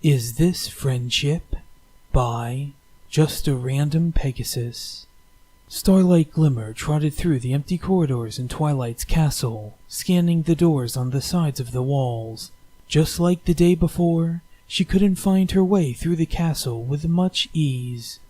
Is This Friendship? By Just a Random Pegasus. Starlight Glimmer trotted through the empty corridors in Twilight's castle, scanning the doors on the sides of the walls. Just like the day before, she couldn't find her way through the castle with much ease.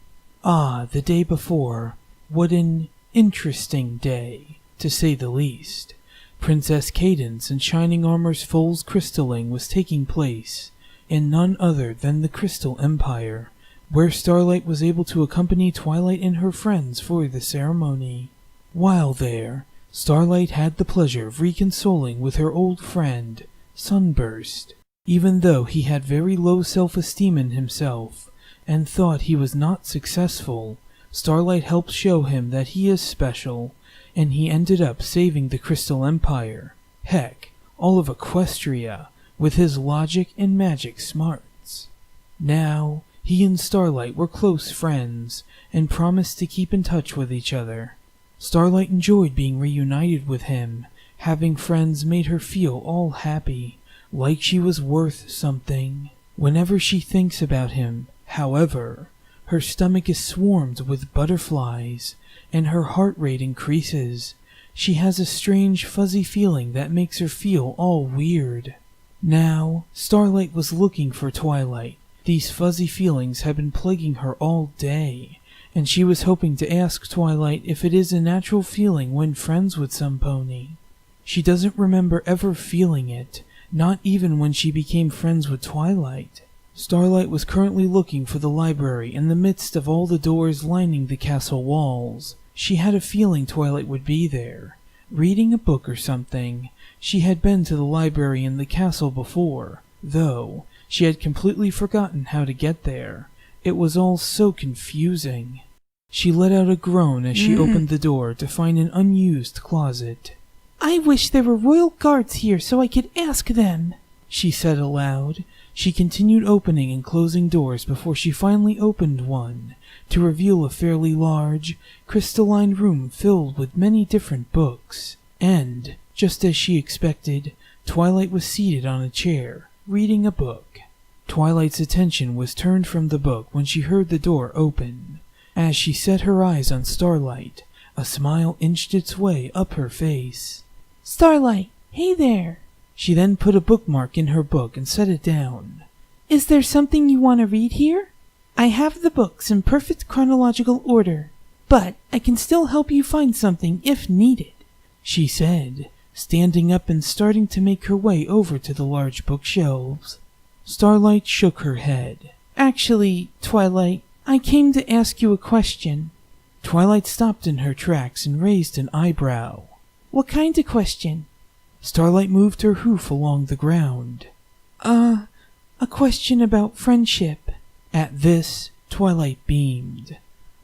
Ah, the day before. What an interesting day, to say the least. Princess Cadance and Shining Armor's foal's crystalling was taking place in none other than the Crystal Empire, where Starlight was able to accompany Twilight and her friends for the ceremony. While there, Starlight had the pleasure of reconsoling with her old friend, Sunburst. Even though he had very low self-esteem in himself, and thought he was not successful, Starlight helped show him that he is special, and he ended up saving the Crystal Empire. Heck, all of Equestria, with his logic and magic smarts. Now, he and Starlight were close friends, and promised to keep in touch with each other. Starlight enjoyed being reunited with him. Having friends made her feel all happy, like she was worth something. Whenever she thinks about him, however, her stomach is swarmed with butterflies, and her heart rate increases. She has a strange fuzzy feeling that makes her feel all weird. Now, Starlight was looking for Twilight. These fuzzy feelings had been plaguing her all day, and she was hoping to ask Twilight if it is a natural feeling when friends with some pony. She doesn't remember ever feeling it, not even when she became friends with Twilight. Starlight was currently looking for the library in the midst of all the doors lining the castle walls. She had a feeling Twilight would be there, reading a book or something. She had been to the library in the castle before, though she had completely forgotten how to get there. It was all so confusing. She let out a groan as she opened the door to find an unused closet. "I wish there were royal guards here so I could ask them," she said aloud. She continued opening and closing doors before she finally opened one, to reveal a fairly large, crystalline room filled with many different books. And, just as she expected, Twilight was seated on a chair, reading a book. Twilight's attention was turned from the book when she heard the door open. As she set her eyes on Starlight, a smile inched its way up her face. "Starlight, hey there." She then put a bookmark in her book and set it down. "Is there something you want to read here? I have the books in perfect chronological order, but I can still help you find something if needed," she said, standing up and starting to make her way over to the large bookshelves. Starlight shook her head. "Actually, Twilight, I came to ask you a question." Twilight stopped in her tracks and raised an eyebrow. "What kind of question?" Starlight moved her hoof along the ground. A question about friendship." At this, Twilight beamed.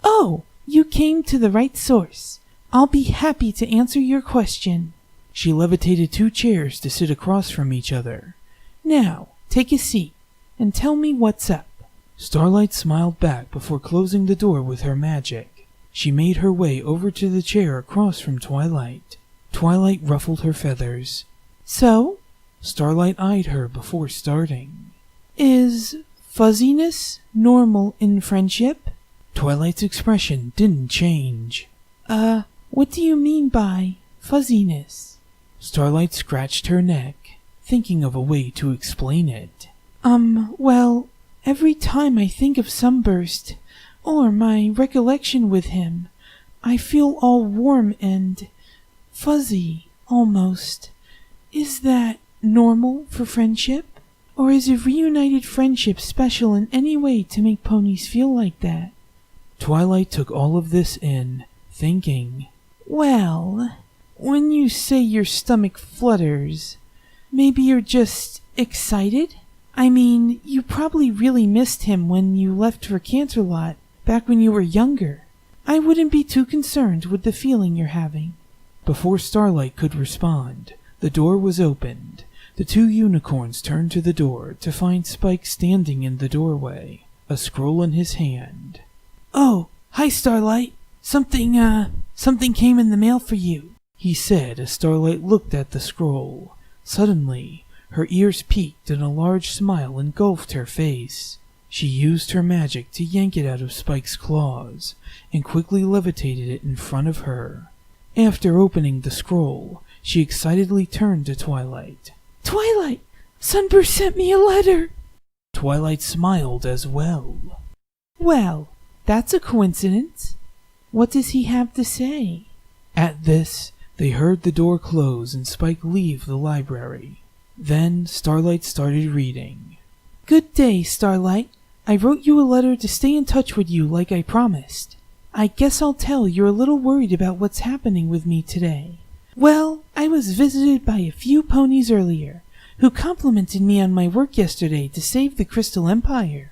"Oh, you came to the right source. I'll be happy to answer your question." She levitated 2 chairs to sit across from each other. "Now, take a seat, and tell me what's up." Starlight smiled back before closing the door with her magic. She made her way over to the chair across from Twilight. Twilight ruffled her feathers. "So?" Starlight eyed her before starting. "Is fuzziness normal in friendship?" Twilight's expression didn't change. What do you mean by fuzziness?" Starlight scratched her neck, thinking of a way to explain it. Well, every time I think of Sunburst, or my recollection with him, I feel all warm and fuzzy, almost. Is that normal for friendship? Or is a reunited friendship special in any way to make ponies feel like that?" Twilight took all of this in, thinking, "Well, when you say your stomach flutters, maybe you're just excited? I mean, you probably really missed him when you left for Canterlot back when you were younger. I wouldn't be too concerned with the feeling you're having." Before Starlight could respond, the door was opened. The 2 unicorns turned to the door to find Spike standing in the doorway, a scroll in his hand. "Oh, hi Starlight. Something came in the mail for you," he said as Starlight looked at the scroll. Suddenly, Her ears peaked and a large smile engulfed her face. She used her magic to yank it out of Spike's claws and quickly levitated it in front of her. After opening the scroll, she excitedly turned to Twilight. Twilight! Sunburst sent me a letter! Twilight smiled as well. Well, that's a coincidence. What does he have to say? At this, they heard the door close and Spike leave the library. Then Starlight started reading. Good day, Starlight. I wrote you a letter to stay in touch with you like I promised. I guess I'll tell you're a little worried about what's happening with me today. Well, I was visited by a few ponies earlier, who complimented me on my work yesterday to save the Crystal Empire.